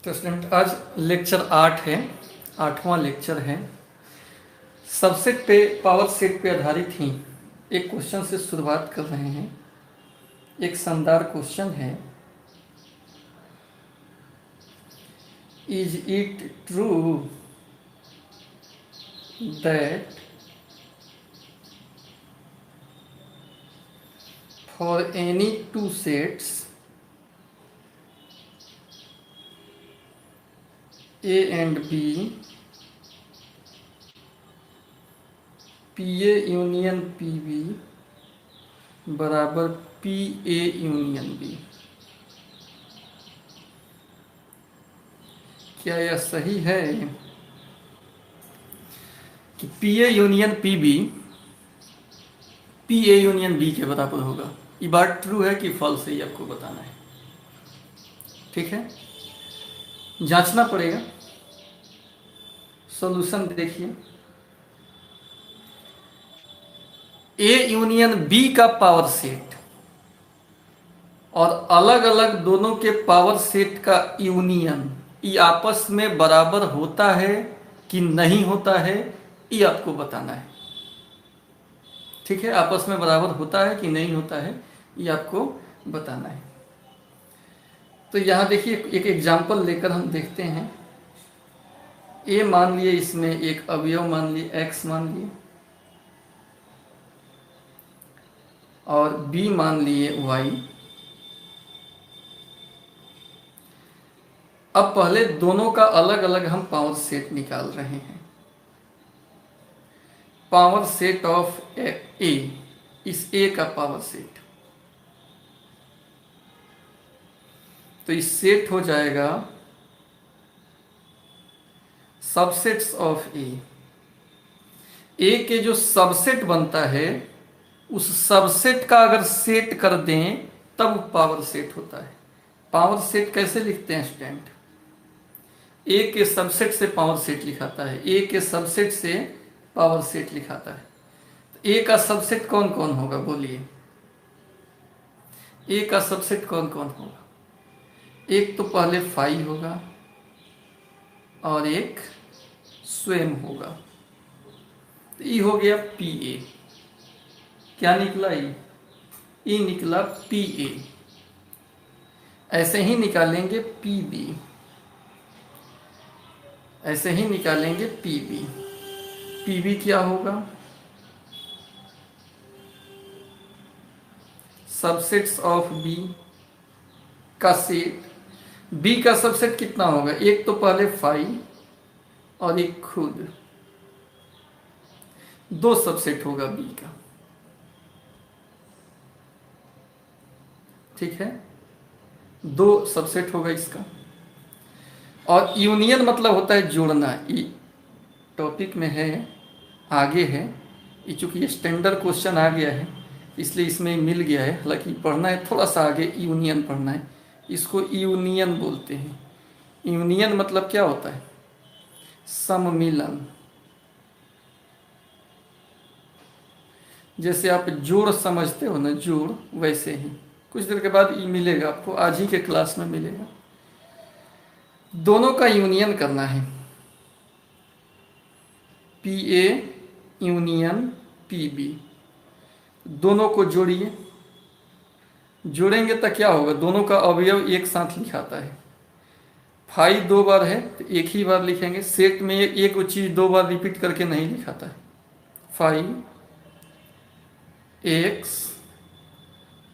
तो स्टूडेंट आज लेक्चर 8 है, 8वां लेक्चर है। सबसेट पे, पावर सेट पे आधारित ही एक क्वेश्चन से शुरुआत कर रहे हैं। एक शानदार क्वेश्चन है, is it true that for any two sets A and B, PA union PB बराबर PA यूनियन B। क्या यह सही है कि PA union PB PA union B के बराबर होगा? ये बात ट्रू है कि फॉल्स है, ये आपको बताना है। ठीक है, जांचना पड़ेगा। सॉल्यूशन देखिए, A यूनियन B का पावर सेट और अलग अलग दोनों के पावर सेट का यूनियन, ये आपस में बराबर होता है कि नहीं होता है, ये आपको बताना है। ठीक है, आपस में बराबर होता है कि नहीं होता है, ये आपको बताना है। तो यहाँ देखिए, एक एग्जाम्पल लेकर हम देखते हैं। ए मान लिए, इसमें एक अवयव मान लिए, एक्स मान लिए, और बी मान लिए वाई। अब पहले दोनों का अलग अलग हम पावर सेट निकाल रहे हैं। पावर सेट ऑफ ए, इस ए का पावर सेट, तो इस सेट हो जाएगा सबसेट्स ऑफ ए के जो सबसेट बनता है, उस सबसेट का अगर सेट कर दें तब पावर सेट होता है। पावर सेट कैसे लिखते हैं स्टूडेंट? ए के सबसेट से पावर सेट लिखाता है, ए के सबसेट से पावर सेट लिखाता है। तो ए का सबसेट कौन कौन होगा, बोलिए? ए का सबसेट कौन कौन होगा? एक तो पहले फाई होगा और एक स्वयं होगा। तो ई हो गया पी ए। क्या निकला? ई निकला पी ए। ऐसे ही निकालेंगे पी बी, ऐसे ही निकालेंगे पी बी। पी बी क्या होगा? सबसेट्स ऑफ बी का सेट। बी का सबसेट कितना होगा? एक तो पहले फाई और एक खुद, दो सबसेट होगा बी का। ठीक है, दो सबसेट होगा इसका। और यूनियन मतलब होता है जोड़ना। ये टॉपिक में है, आगे है। ये चूंकि स्टैंडर्ड क्वेश्चन आ गया है, इसलिए इसमें मिल गया है। हालांकि पढ़ना है थोड़ा सा आगे, यूनियन पढ़ना है। इसको यूनियन बोलते हैं। यूनियन मतलब क्या होता है? सम्मिलन। जैसे आप जोड़ समझते हो ना, जोड़, वैसे ही कुछ देर के बाद ये मिलेगा आपको, आज ही के क्लास में मिलेगा। दोनों का यूनियन करना है। P A union P B, दोनों को जोड़िए। जोड़ेंगे तो क्या होगा? दोनों का अवयव एक साथ लिखाता है। फाई दो बार है तो एक ही बार लिखेंगे। सेट में एक चीज दो बार रिपीट करके नहीं लिखाता है। फाई, एक्स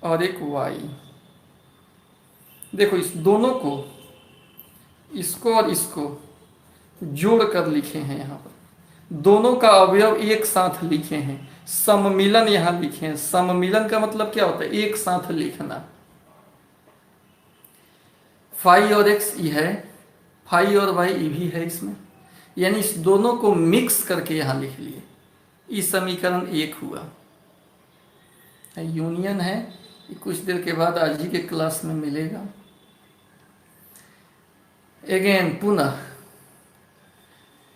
और एक वाई। देखो, इस दोनों को, इसको और इसको जोड़ कर लिखे हैं। यहाँ पर दोनों का अवयव एक साथ लिखे हैं। सम्मिलन यहाँ लिखे हैं। सम्मिलन का मतलब क्या होता है? एक साथ लिखना। फाई और एक्स ये है, फाई और वाई ये भी है इसमें, यानी इस दोनों को मिक्स करके यहाँ लिख लिए। इस समीकरण एक हुआ, यूनियन है। कुछ देर के बाद आज ही के क्लास में मिलेगा। अगेन पुनः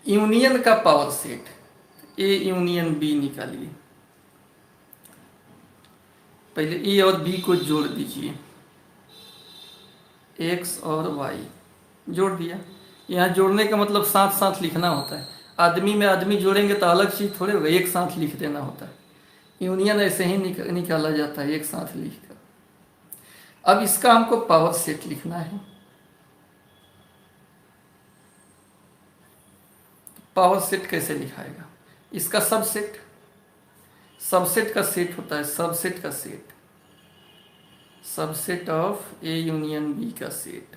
यूनियन का power set, A union B निकालिए। पहले ए और बी को जोड़ दीजिए, एक्स और वाई। जोड़ दिया। यहाँ जोड़ने का मतलब साथ साथ लिखना होता है। आदमी में आदमी जोड़ेंगे तो अलग चीज थोड़े होगा, एक साथ लिख देना होता है। यूनियन ऐसे ही निकाला जाता है एक साथ लिखकर। अब इसका हमको पावर सेट लिखना है। पावर सेट कैसे लिखाएगा? इसका सबसेट, सबसेट का सेट होता है, सबसेट का set, subset of A union B का सेट।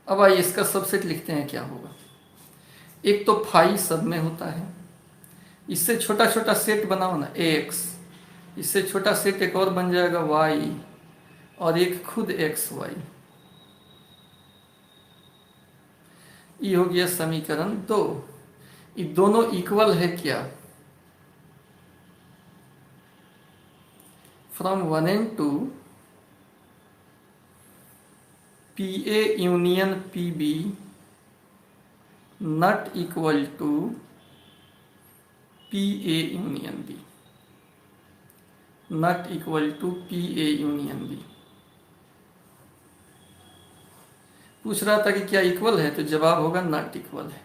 अब आइए इसका सबसेट लिखते हैं, क्या होगा। एक तो फाई सब में होता है, इससे छोटा छोटा सेट बनाओ ना, एक्स, इससे छोटा सेट एक और बन जाएगा वाई, और एक खुद एक्स वाई। ये हो गया समीकरण 2। ये दोनों इक्वल है क्या? From 1 and 2 P A union P B not equal to P A union B, not equal to P A union B. पूछ रहा था कि क्या इक्वल है, तो जवाब होगा नॉट इक्वल है।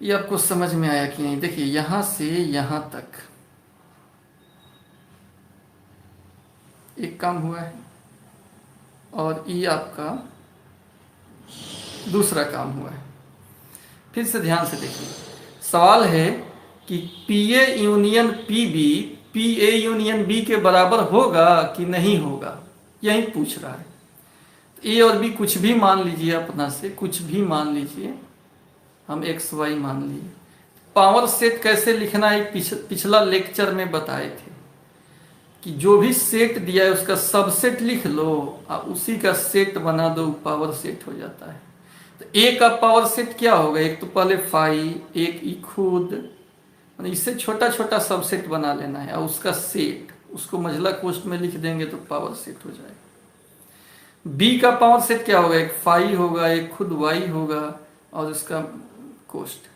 ये आपको समझ में आया कि नहीं? देखिए यहां से यहां तक एक काम हुआ है, और ये आपका दूसरा काम हुआ है। फिर से ध्यान से देखिए, सवाल है कि P A union P B P A union B के बराबर होगा कि नहीं होगा, यही पूछ रहा है। ए और बी कुछ भी मान लीजिए, अपना से कुछ भी मान लीजिए, हम एक्स वाई मान लिए। पावर सेट कैसे लिखना है पिछला लेक्चर में बताए थे कि जो भी सेट दिया है उसका सबसेट लिख लो और उसी का सेट बना दो, पावर सेट हो जाता है। तो ए का पावर सेट क्या होगा? एक तो पहले फाई, एक ई खुद, इससे छोटा छोटा सबसेट बना लेना है, और उसका सेट उसको मझला कोष्ठ में लिख देंगे तो पावर सेट हो जाएगा। बी का पावर सेट क्या होगा? एक फाई होगा, एक खुद वाई होगा, और इसका कोष्ठ।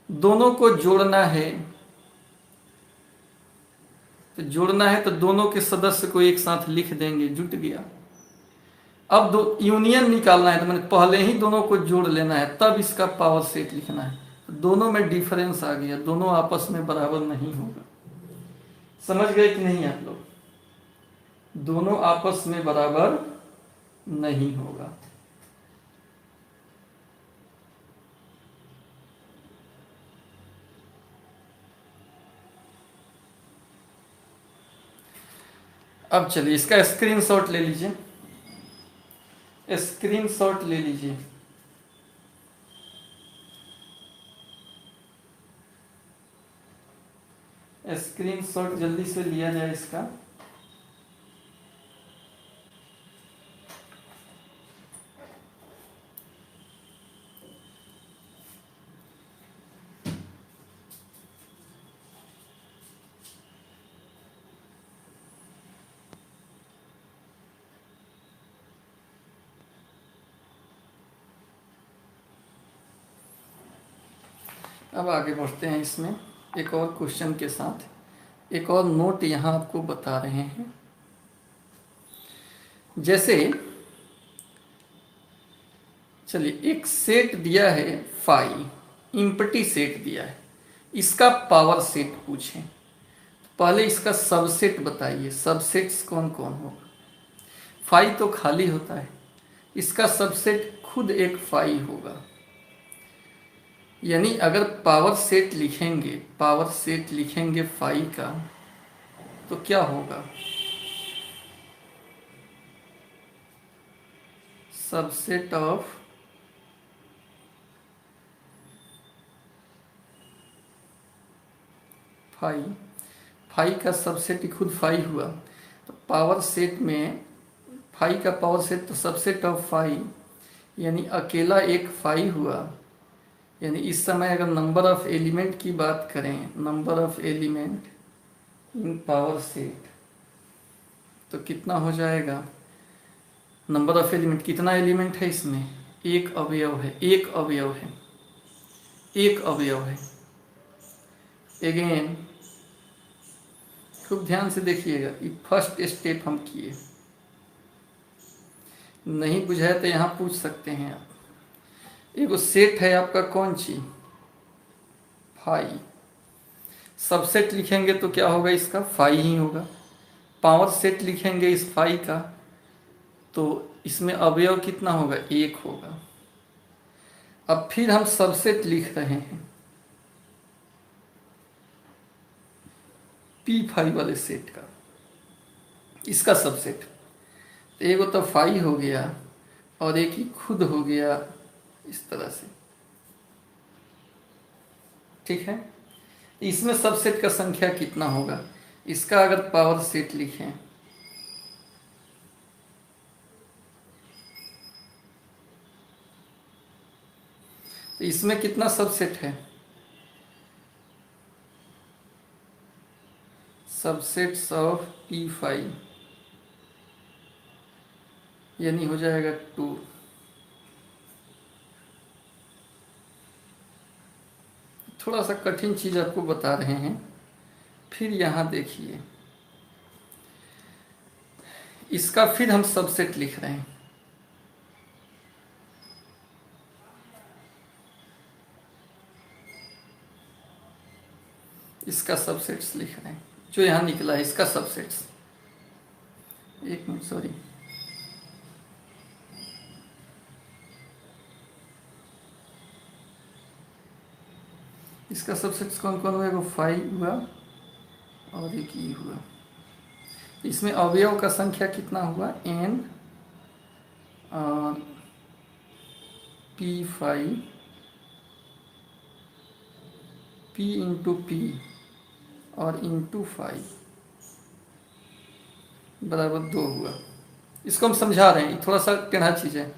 दोनों को जोड़ना है, तो जोड़ना है तो दोनों के सदस्य को एक साथ लिख देंगे, जुट गया। अब दो यूनियन निकालना है, तो मैंने पहले ही दोनों को जोड़ लेना है, तब इसका पावर सेट लिखना है। तो दोनों में डिफरेंस आ गया, दोनों आपस में बराबर नहीं होगा। समझ गए कि नहीं आप लोग? दोनों आपस में बराबर नहीं होगा। अब चलिए इसका स्क्रीनशॉट ले लीजिए, स्क्रीनशॉट ले लीजिए। स्क्रीनशॉट जल्दी से लिया जाए इसका। अब आगे बढ़ते हैं इसमें एक और क्वेश्चन के साथ। एक और नोट यहाँ आपको बता रहे हैं। जैसे चलिए एक सेट दिया है फाई, इम्पटी सेट दिया है, इसका पावर सेट पूछें, तो पहले इसका सबसेट बताइए, सबसेट्स कौन कौन होगा। फाई तो खाली होता है, इसका सबसेट खुद एक फाई होगा। यानी अगर पावर सेट लिखेंगे, पावर सेट लिखेंगे फाई का, तो क्या होगा? सबसेट ऑफ फाई, फाई का सबसेट ही खुद फाई हुआ, तो पावर सेट में फाई का पावर सेट तो सबसेट ऑफ फाई, यानी अकेला एक फाई हुआ। यानी इस समय अगर नंबर ऑफ एलिमेंट की बात करें, number of element in power set, तो कितना हो जाएगा? नंबर ऑफ एलिमेंट, कितना एलिमेंट है इसमें? एक अवयव है, एक अवयव है, एक अवयव है। अगेन खूब ध्यान से देखिएगा, ये फर्स्ट स्टेप हम किए। नहीं बुझाए तो यहाँ पूछ सकते हैं आप। एगो सेट है आपका कौन सी, फाई। सबसेट लिखेंगे तो क्या होगा, इसका फाई ही होगा। पावर सेट लिखेंगे इस फाई का तो इसमें अवयव कितना होगा, एक होगा। अब फिर हम सबसेट लिख रहे हैं पी फाई वाले सेट का, इसका सबसेट। तो एगो तो फाई हो गया और एक ही खुद हो गया, इस तरह से। ठीक है, इसमें सबसेट का संख्या कितना होगा, इसका अगर पावर सेट लिखें तो इसमें कितना सबसेट है, सबसेट्स ऑफ पी फाई यानी हो जाएगा 2। थोड़ा सा कठिन चीज आपको बता रहे हैं। फिर यहाँ देखिए, इसका फिर हम सबसेट लिख रहे हैं, इसका सबसेट्स लिख रहे हैं, जो यहाँ निकला है इसका सबसेट्स। एक मिनट, सॉरी, इसका सबसेट्स कौन कौन हुआ, वो 5 हुआ और एक ई हुआ। इसमें अवयव का संख्या कितना हुआ, n और p5 p इंटू पी और इंटू 5 बराबर 2 हुआ। इसको हम समझा रहे हैं, थोड़ा सा टेढ़ा चीज है।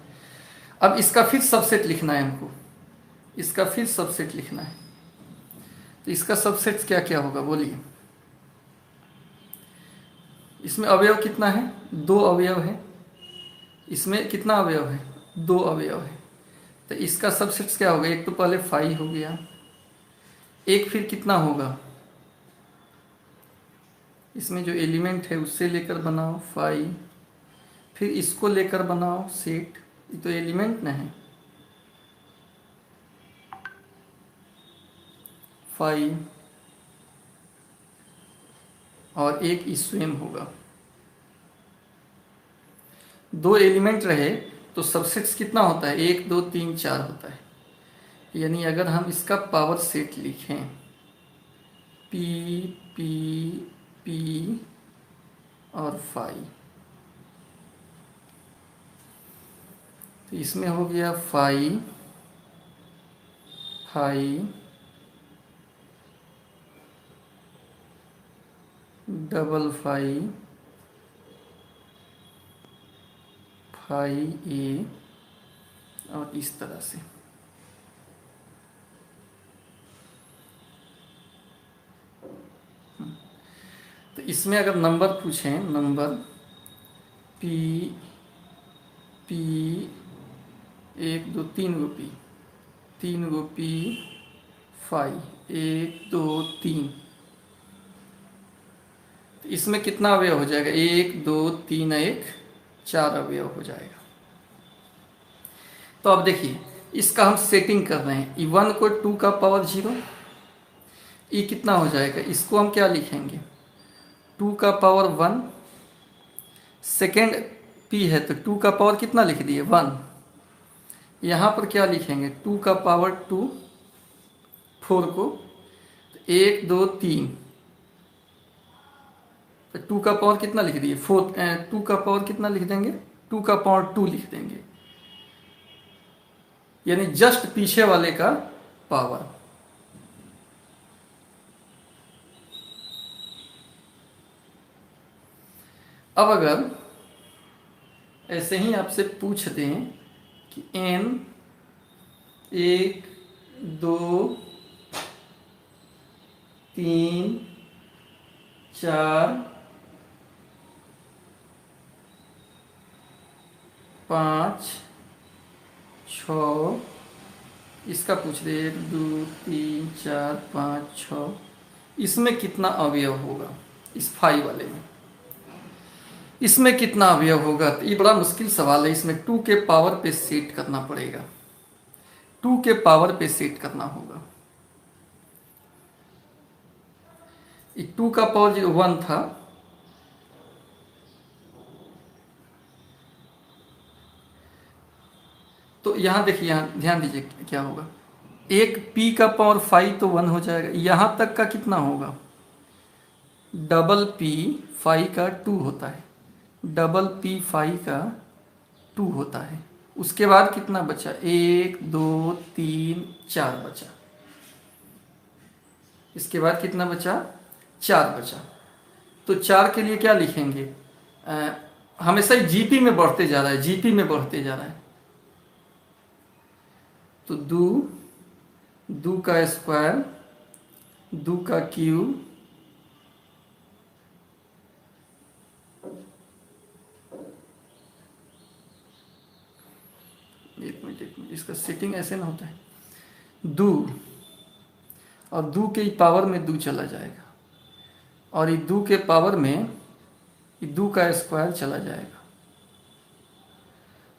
अब इसका फिर सबसेट लिखना है हमको, इसका फिर सबसेट लिखना है। तो इसका सबसेट क्या क्या होगा बोलिए। इसमें अवयव कितना है, 2 अवयव है। इसमें कितना अवयव है, 2 अवयव है। तो इसका सबसेट क्या होगा, एक तो पहले 5 हो गया, एक फिर कितना होगा, इसमें जो एलिमेंट है उससे लेकर बनाओ 5, फिर इसको लेकर बनाओ सेट, ये तो एलिमेंट ना है, 5 और एक स्वयं होगा। 2 एलिमेंट रहे तो सबसेट्स कितना होता है, 1 2 3 4 होता है। यानी अगर हम इसका पावर सेट लिखें P P P और 5, तो इसमें हो गया 5 5 डबल 5 5A और इस तरह से। तो इसमें अगर नंबर पूछें, नंबर P P 1 2 3 गो P, 3 गो P 5 1 2 3, तो इसमें कितना अवयव हो जाएगा, 1 2 3 1 4 अवयव हो जाएगा। तो अब देखिए इसका हम सेटिंग कर रहे हैं, E1 को 2 का पावर 0, E कितना हो जाएगा, इसको हम क्या लिखेंगे 2 का पावर 1, सेकेंड P है तो 2 का पावर कितना लिख दिए 1, यहाँ पर क्या लिखेंगे 2 का पावर 2 4 को 1 2 3, तो 2 का पावर कितना लिख दिए 4, 2 का पावर कितना लिख देंगे 2 का पावर 2 लिख देंगे, यानी जस्ट पीछे वाले का पावर। अब अगर ऐसे ही आपसे पूछ दें कि n 1 2 3 4 5 6, इसका पूछ रहे 1 2 3 4 5 6, इसमें कितना अवयव होगा इस 5 वाले में। इसमें कितना अवयव होगा? तो ये बड़ा मुश्किल सवाल है, इसमें 2 के पावर पे सेट करना पड़ेगा, 2 के पावर पे सेट करना होगा। 2 का पावर 1 था, तो यहां देखिए, यहां ध्यान दीजिए क्या होगा। एक p का पावर 5 तो 1 हो जाएगा, यहां तक का कितना होगा? डबल p 5 का 2 होता है, डबल p 5 का 2 होता है। उसके बाद कितना बचा? 1 2 3 4 बचा। इसके बाद कितना बचा? 4 बचा। तो 4 के लिए क्या लिखेंगे? हमेशा ही जीपी में बढ़ते जा रहा है, जीपी में बढ़ते जा रहा है। तो दो का स्क्वायर, 2 का क्यूब, एक मिनट, इसका सेटिंग ऐसे ना होता है। 2 और 2 के पावर में 2 चला जाएगा, और ये 2 के पावर में ये 2 का स्क्वायर चला जाएगा,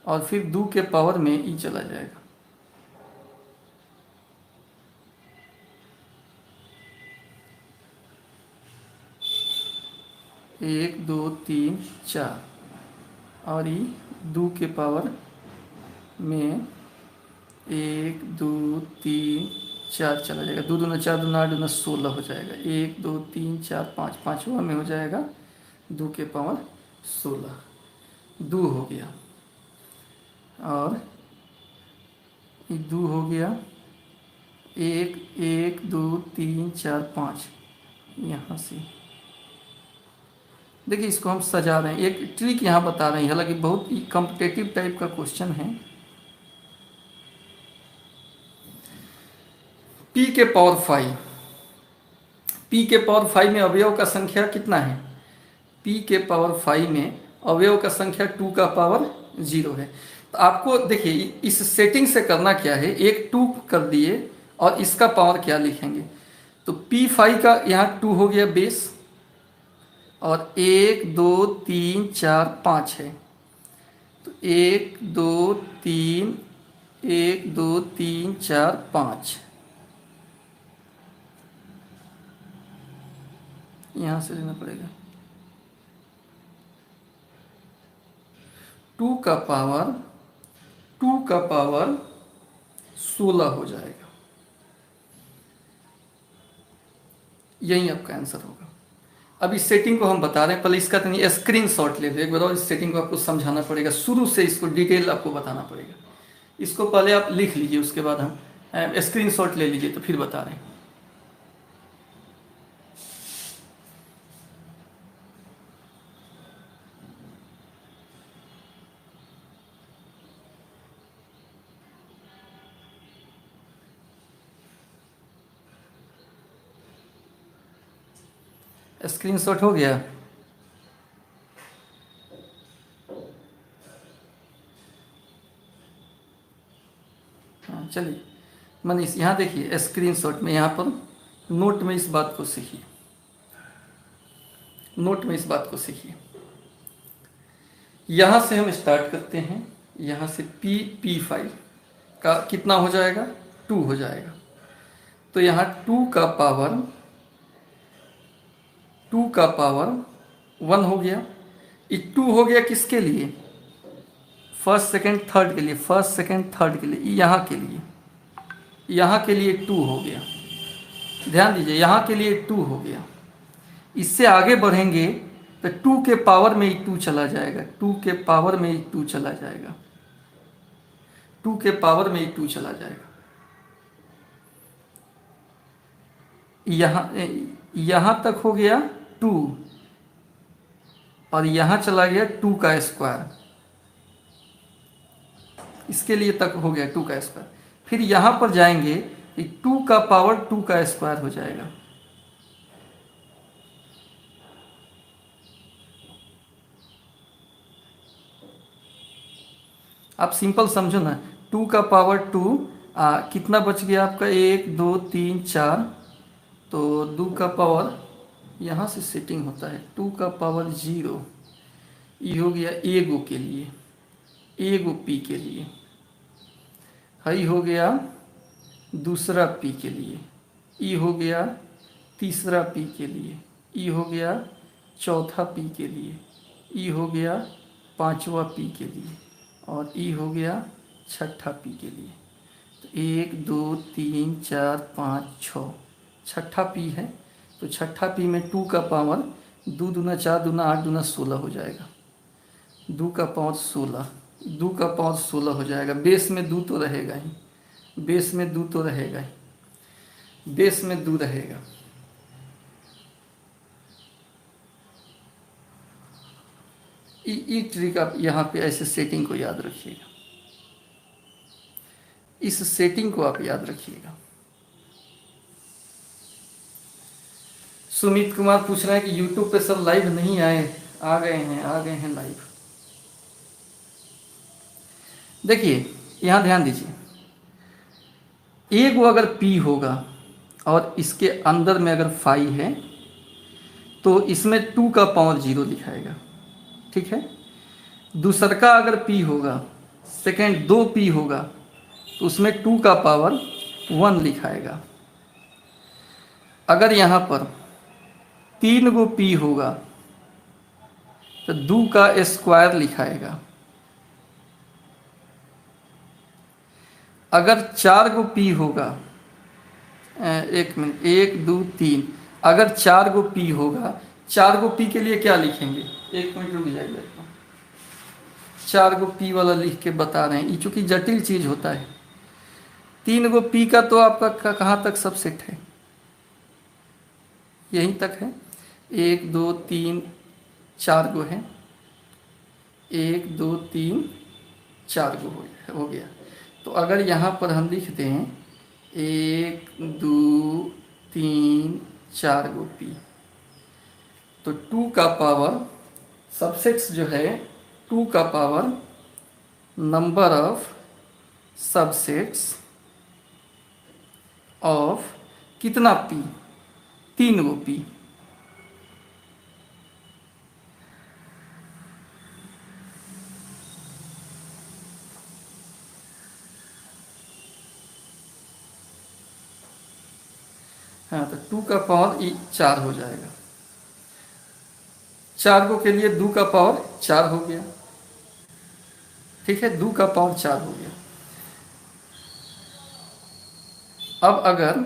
और फिर 2 के पावर में ई चला जाएगा। एक 2 3 4, और ये 2 के पावर में 1 2 3 4 चला जाएगा। 2 दूना 4 दूना 8 दूना 16 हो जाएगा। 1 2 3 4 5, पाँचवा में हो जाएगा 2 के पावर 16, 2 हो गया, और ये 2 हो गया। 1 1 2 3 4 5, यहाँ से देखिए इसको हम सजा रहे हैं, एक ट्रिक यहाँ बता रहे हैं, हालांकि बहुत ही कॉम्पिटेटिव टाइप का क्वेश्चन है। p के पावर 5, p के पावर 5 में अवयव का संख्या कितना है? p के पावर 5 में अवयव का संख्या 2 का पावर 0 है। तो आपको देखिए इस सेटिंग से करना क्या है, एक 2 कर दिए और इसका पावर क्या लिखेंगे? तो p5 का यहाँ 2 हो गया बेस, और 1 2 3 4 5 है, तो 1 2 3 1 2 3 4 5, यहां से लेना पड़ेगा। 2 का पावर 16 हो जाएगा, यही आपका आंसर होगा। अब इस सेटिंग को हम बता रहे हैं, पहले इसका तनी स्क्रीनशॉट ले लो एक बार, और इस सेटिंग को आपको समझाना पड़ेगा, शुरू से इसको डिटेल आपको बताना पड़ेगा। इसको पहले आप लिख लीजिए, उसके बाद हम स्क्रीनशॉट ले लीजिए, तो फिर बता रहे हैं। स्क्रीनशॉट हो गया? हाँ चलिए मनीष, यहाँ देखिए स्क्रीनशॉट में, यहाँ पर नोट में इस बात को सीखिए, नोट में इस बात को सीखिए। यहाँ से हम स्टार्ट करते हैं, यहाँ से p5 का कितना हो जाएगा? 2 हो जाएगा। तो यहाँ 2 का पावर 1 हो गया। ये 2 हो गया किसके लिए? फर्स्ट सेकंड थर्ड के लिए, फर्स्ट सेकंड थर्ड के लिए, यहाँ के लिए, यहाँ के लिए 2 हो गया। ध्यान दीजिए, यहाँ के लिए 2 हो गया। इससे आगे बढ़ेंगे तो 2 के पावर में ही 2 चला जाएगा, 2 के पावर में ही 2 चला जाएगा, 2 के पावर में ही 2 चला जाएगा। यहाँ तक हो गया 2, और यहाँ चला गया 2 का स्क्वायर, इसके लिए तक हो गया 2 का स्क्वायर। फिर यहाँ पर जाएंगे, 2 का पावर 2 का स्क्वायर हो जाएगा। आप सिंपल समझो ना, 2 का पावर 2, कितना बच गया आपका? 1 2 3 4, तो 2 का पावर, यहाँ से सेटिंग होता है, 2 का पावर 0, ई हो गया ए गो के लिए, ए गो पी के लिए, हई हो गया दूसरा पी के लिए, ई हो गया तीसरा पी के लिए, ई हो गया चौथा पी के लिए, ई हो गया पांचवा पी के लिए, और ई हो गया छठा पी के लिए। तो 1 2 3 4 5 6, छठा पी है, तो छठा पी में 2 का पावर 2 दूना 4 दूना 8 दूना 16 हो जाएगा, 2 का पावर 16, 2 का पावर 16 हो जाएगा। बेस में 2 तो रहेगा ही, बेस में 2 तो रहेगा ही, बेस में 2 रहेगा। ई ट्रिक आप यहाँ पे ऐसे सेटिंग को याद रखिएगा, इस सेटिंग को आप याद रखिएगा। सुमित कुमार पूछ रहे हैं कि YouTube पे सर लाइव नहीं आए, आ गए हैं लाइव। देखिए यहाँ ध्यान दीजिए, एक वो अगर P होगा और इसके अंदर में अगर फाई है तो इसमें 2 का पावर 0 दिखाएगा, ठीक है। दूसर का अगर P होगा, सेकेंड 2 P होगा तो उसमें 2 का पावर 1 लिखाएगा। अगर यहाँ पर 3 गो P होगा तो 2 का स्क्वायर लिखाएगा। अगर 4 गो P होगा, एक मिनट, 1 2 3, अगर 4 गो P होगा, 4 गो P के लिए क्या लिखेंगे, एक मिनट रुक जाइए, 4 गो P वाला लिख के बता रहे हैं, ये चूंकि जटिल चीज होता है। 3 गो P का तो आपका कहाँ तक सबसेट है, यहीं तक है, 1 2 3 4 गो है, 1 2 3 4 गो हो गया। तो अगर यहाँ पर हम लिख दें 1 2 3 4 गो P, तो 2 का पावर सबसेट्स जो है, 2 का power number of subsets of कितना P, 3 गो P। हाँ, तो 2 का पावर 4 हो जाएगा, 4 गो के लिए 2 का पावर 4 हो गया, ठीक है, 2 का पावर 4 हो गया। अब अगर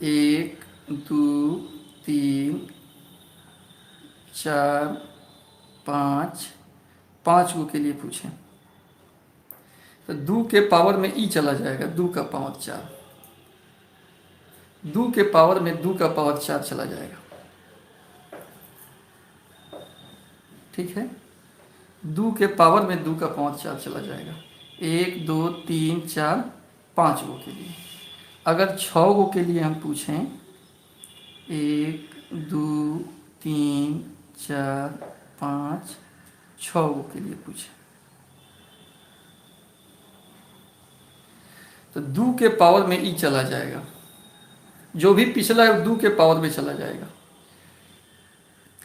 एक 2 3 4 5 गो के लिए पूछें तो 2 के पावर में ई चला जाएगा, 2 का पावर 4, 2 के पावर में 2 का पावर 4 चला जाएगा, ठीक है। 2 के पावर में 2 का पावर 4 चला जाएगा। 1 2 3 4 5 गो के लिए। अगर 6 गो के लिए हम पूछें, 1 2 3 4 5 6 गो के लिए पूछें तो 2 के पावर में ई चला जाएगा, जो भी पिछला है 2 के पावर में चला जाएगा।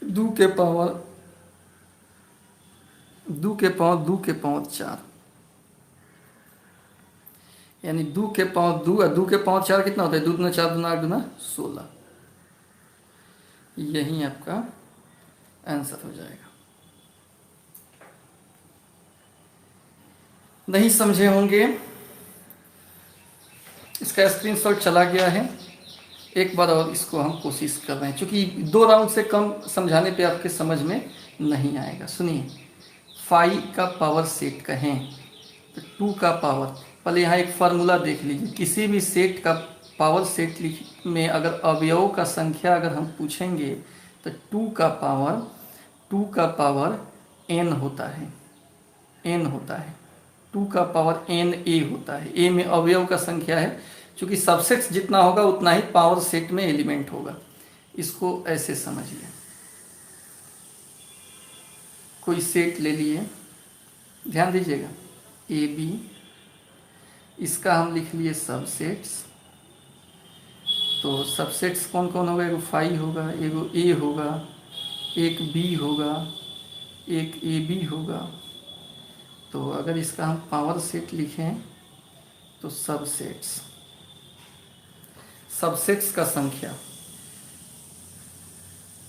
2 के पावर 2 के पावर 4, यानी 2 के पावर 2 और 2 के पावर 4 कितना होता है, 2 दूना 4 दूना 8 दूना 16। यही आपका आंसर हो जाएगा। नहीं समझे होंगे, इसका स्क्रीनशॉट चला गया है, एक बार और इसको हम कोशिश कर रहे हैं, क्योंकि 2 राउंड से कम समझाने पे आपके समझ में नहीं आएगा। सुनिए, 5 का पावर सेट कहें तो 2 का पावर, पहले यहाँ एक फार्मूला देख लीजिए, किसी भी सेट का पावर सेट में अगर अवयवों का संख्या अगर हम पूछेंगे तो 2 का पावर n होता है, n होता है, 2 का पावर n a होता है। a में अवयव का संख्या है, क्योंकि सबसेट्स जितना होगा उतना ही पावर सेट में एलिमेंट होगा। इसको ऐसे समझिए, कोई सेट ले लिए, ध्यान दीजिएगा, ए बी, इसका हम लिख लिए सबसेट्स, तो सबसेट्स कौन कौन होगा, एगो फाइव होगा, एगो ए होगा, एक बी होगा, एक ए बी होगा। तो अगर इसका हम पावर सेट लिखें तो सबसेट्स का संख्या,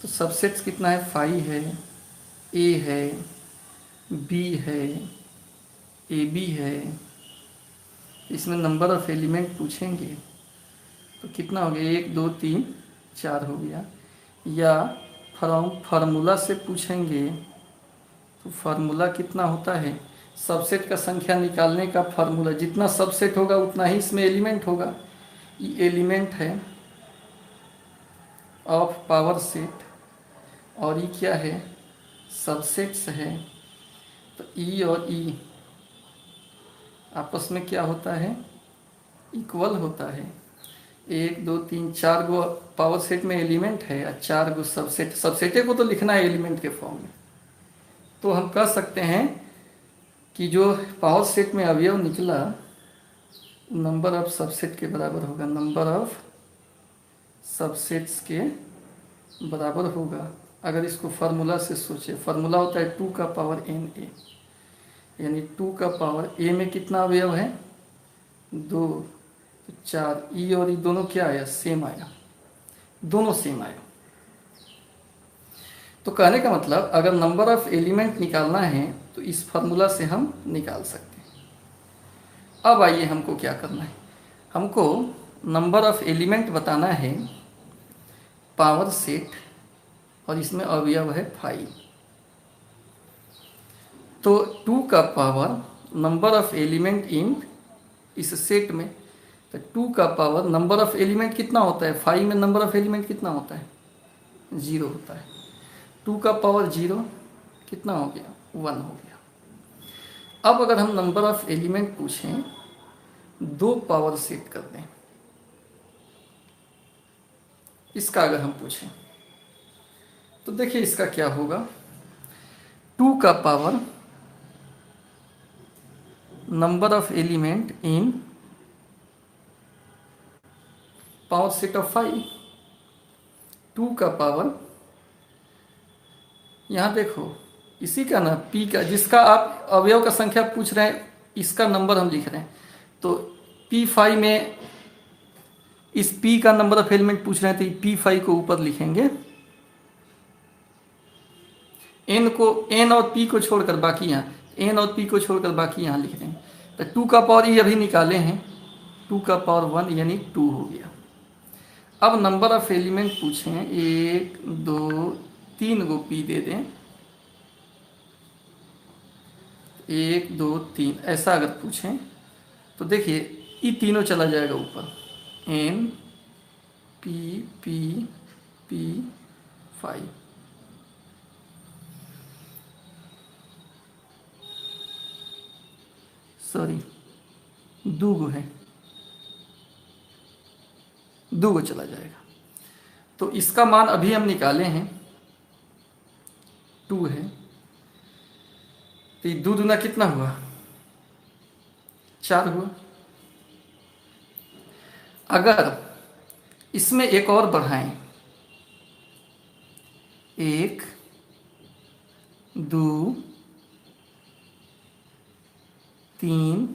तो सबसेट्स कितना है, फाइव है, ए है, बी है, ए बी है। इसमें नंबर ऑफ एलिमेंट पूछेंगे तो कितना हो गया, एक दो तीन चार हो गया। या फार्मूला से पूछेंगे तो फार्मूला कितना होता है, सबसेट का संख्या निकालने का फार्मूला, जितना सबसेट होगा उतना ही इसमें एलिमेंट होगा। ये एलिमेंट है ऑफ पावर सेट और ये क्या है, सबसेट्स है। तो ई और ई आपस में क्या होता है, इक्वल होता है। एक दो तीन चार गो पावर सेट में एलिमेंट है और चार गो सबसेट, सबसेटे को तो लिखना है एलिमेंट के फॉर्म में। तो हम कह सकते हैं कि जो पावर सेट में अवयव निकला नंबर ऑफ सबसेट के बराबर होगा, नंबर ऑफ सबसेट्स के बराबर होगा। अगर इसको फार्मूला से सोचे, फार्मूला होता है 2 का पावर एन ए, यानी 2 का पावर ए में कितना अवयव है, 2, तो 4। ई और ई दोनों क्या आया, सेम आया, दोनों सेम आया। तो कहने का मतलब अगर नंबर ऑफ एलिमेंट निकालना है तो इस फार्मूला से हम निकाल सकते हैं। अब आइए हमको क्या करना है, हमको नंबर ऑफ एलिमेंट बताना है पावर सेट और इसमें अवयव है 5। तो 2 का power number of element in इस सेट में, तो 2 का पावर नंबर ऑफ एलिमेंट कितना होता है, 5 में नंबर ऑफ एलिमेंट कितना होता है, 0 होता है। 2 का पावर 0 कितना हो गया, 1 हो गया। अब अगर हम नंबर ऑफ एलिमेंट पूछें 2 पावर सेट कर दें, इसका अगर हम पूछें तो देखिए इसका क्या होगा, 2 का power number of element in power set of 5, 2 का पावर, यहाँ देखो इसी का ना p का, जिसका आप अवयव का संख्या पूछ रहे हैं इसका नंबर हम लिख रहे हैं। तो p5 में इस p का नंबर ऑफ एलिमेंट पूछ रहे हैं तो p5 को ऊपर लिखेंगे, n और p को छोड़कर बाकी यहाँ, n और p को छोड़कर बाकी यहाँ लिख रहे हैं। तो 2 का पावर ये अभी निकाले हैं, 2 का पावर 1 यानी 2 हो गया। अब नंबर ऑफ एलिमेंट पूछें 1 2 3 गो p दे दें, 1 2 3 ऐसा अगर पूछें तो देखिए ये तीनों चला जाएगा ऊपर, n p p p 5। Sorry 2 गो है, 2 गो चला जाएगा। तो इसका मान अभी हम निकाले हैं 2 है, तो ये 2 दूना कितना हुआ, 4 हुआ। अगर इसमें एक और बढ़ाएं, 1 2 3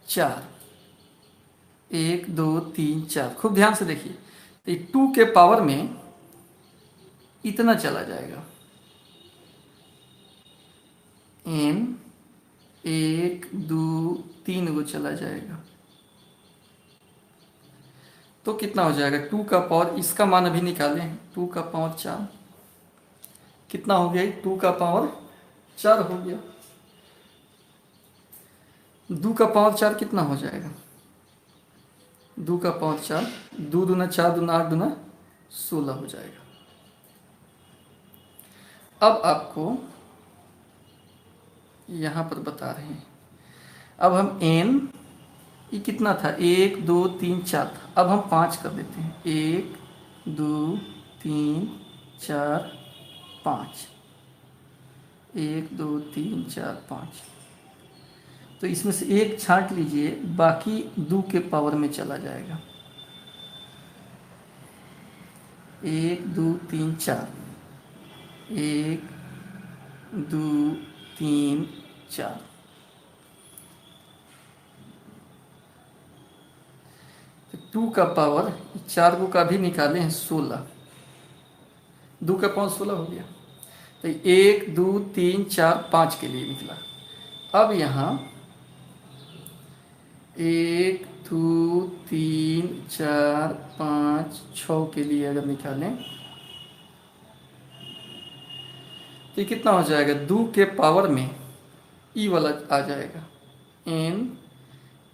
4, 1 2 3 4, खूब ध्यान से देखिए। तो 2 के पावर में इतना चला जाएगा, n 1 2 3 गो चला जाएगा। तो कितना हो जाएगा, 2 का पावर, इसका मान अभी निकाले हैं, 2 का पावर 4 कितना हो गया, 2 का पावर 4 हो गया। 2 का पावर 4 कितना हो जाएगा, 2 का पावर 4, 2 दूना 4 दूना 8 दूना 16 हो जाएगा। अब आपको यहाँ पर बता रहे हैं, अब हम n ये कितना था, 1 2 3 4 था, अब हम 5 कर देते हैं, 1 2 3 4 5, 1 2 3 4 5। तो इसमें से एक छांट लीजिए, बाकी 2 के पावर में चला जाएगा। 1 2 3 4, 1 2 3 4। तो 2 का पावर 4 को का भी निकाले हैं 16, 2 का पावर 16 हो गया। तो 1 2 3 4 5 के लिए निकला। अब यहाँ 1 2 3 4 5 6 के लिए अगर निकालें तो कितना हो जाएगा, 2 के पावर में ई वाला आ जाएगा n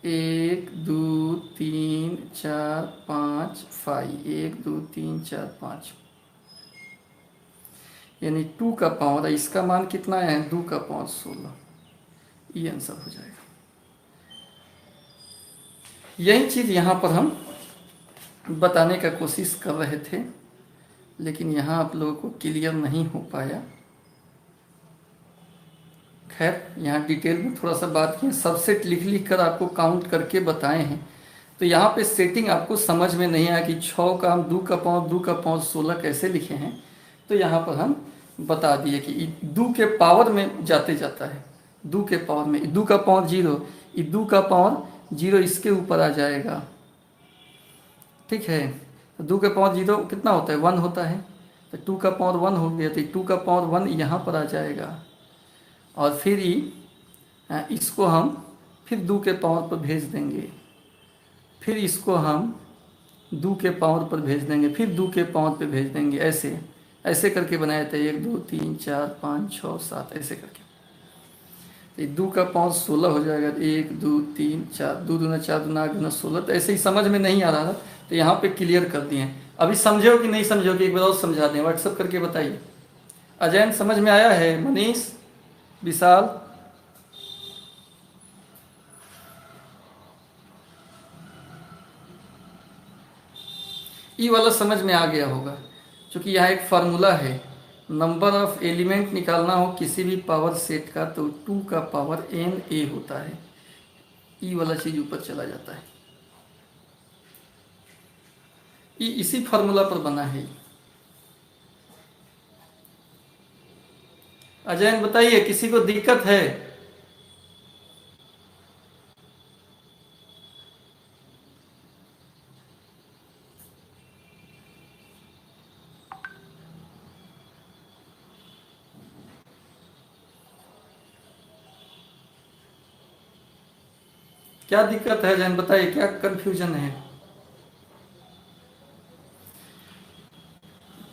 1 2 3 4 5 5, 1 2 3 4 5, यानी 2 का पावर, इसका मान कितना है 2 का पावर 16, ये आंसर हो जाएगा। यही चीज़ यहाँ पर हम बताने का कोशिश कर रहे थे, लेकिन यहाँ आप लोगों को क्लियर नहीं हो पाया। खैर, यहाँ डिटेल में थोड़ा सा बात की, सबसेट लिख कर आपको काउंट करके बताए हैं। तो यहाँ पे सेटिंग आपको समझ में नहीं आया कि 6 का हम 2 का पावर 16 कैसे लिखे हैं। तो यहाँ पर हम बता दिए कि 2 के पावर में जाते जाता है, 2 के पावर में 2 का पावर 0, 2 का पावर 0 इसके ऊपर आ जाएगा, ठीक है। तो 2 के पावर 0 कितना होता है 1 होता है, तो 2 का पावर 1 हो गया, तो 2 का पावर 1 यहाँ पर आ जाएगा। और फिर इसको हम फिर 2 के पावर पर भेज देंगे, फिर इसको हम 2 के पावर पर भेज देंगे, फिर 2 के पावर पर भेज देंगे, ऐसे ऐसे करके बनाया था 1 2 3 4 5 6 7 ऐसे करके। तो 2 का पावर 16 हो जाएगा, 1 2 3 4, 2 दूना 4 दूना 8 दूना 16। तो ऐसे ही समझ में नहीं आ रहा था तो यहाँ पे क्लियर कर दिए। अभी समझो कि नहीं समझो कि एक बार और समझा दें, व्हाट्सअप करके बताइए। अजैन समझ में आया है, मनीष, विशाल, ई वाला समझ में आ गया होगा, क्योंकि यहाँ एक फार्मूला है, नंबर ऑफ एलिमेंट निकालना हो किसी भी पावर सेट का तो 2 का पावर n a होता है। ई वाला चीज ऊपर चला जाता है, ई इसी फार्मूला पर बना है। अजैन बताइए, किसी को दिक्कत है? क्या दिक्कत है अजैन, बताइए, क्या कंफ्यूजन है?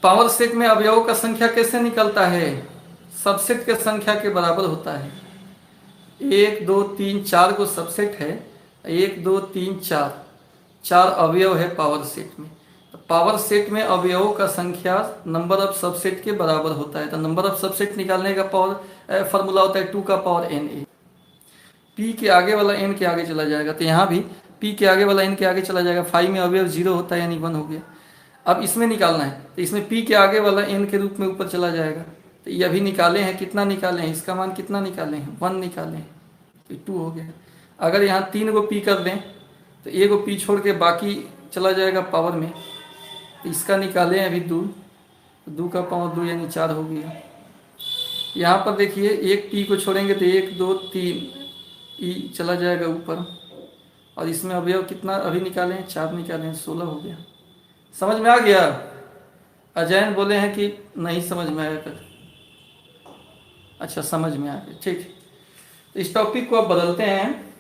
पावर सेट में अवयवों का संख्या कैसे निकलता है? सबसेट के संख्या के बराबर होता है। 1 2 3 4 को सबसेट है, 1 2 3 4, 4 अवयव है पावर सेट में। तो पावर सेट में अवयवों का संख्या नंबर ऑफ सबसेट के बराबर होता है। तो नंबर ऑफ सबसेट निकालने का पावर फार्मूला होता है 2 का पावर n a। पी के आगे वाला n के आगे चला जाएगा, तो यहाँ भी p के आगे वाला n के आगे चला जाएगा। 5 में अवयव 0 होता है, यानी 1 हो गया। अब इसमें निकालना है तो इसमें p के आगे वाला n के रूप में ऊपर चला जाएगा। तो ये अभी निकाले हैं, कितना निकाले हैं, इसका मान कितना निकाले हैं 1 निकाले हैं, तो 2 हो गया। अगर यहाँ 3 को p कर दें तो 1 को p छोड़ के बाकी चला जाएगा पावर में, तो इसका निकाले हैं अभी 2, 2 का पावर 2 यानी 4 हो गया। यहाँ पर देखिए एक p को छोड़ेंगे तो 1 2 3 ई चला जाएगा ऊपर, और इसमें अवयव कितना अभी निकाले हैं 4 निकाले हैं, 16 हो गया। समझ में आ गया? अजैन बोले हैं कि नहीं समझ में आया कर, अच्छा समझ में आ गया, ठीक। तो इस टॉपिक को अब बदलते हैं।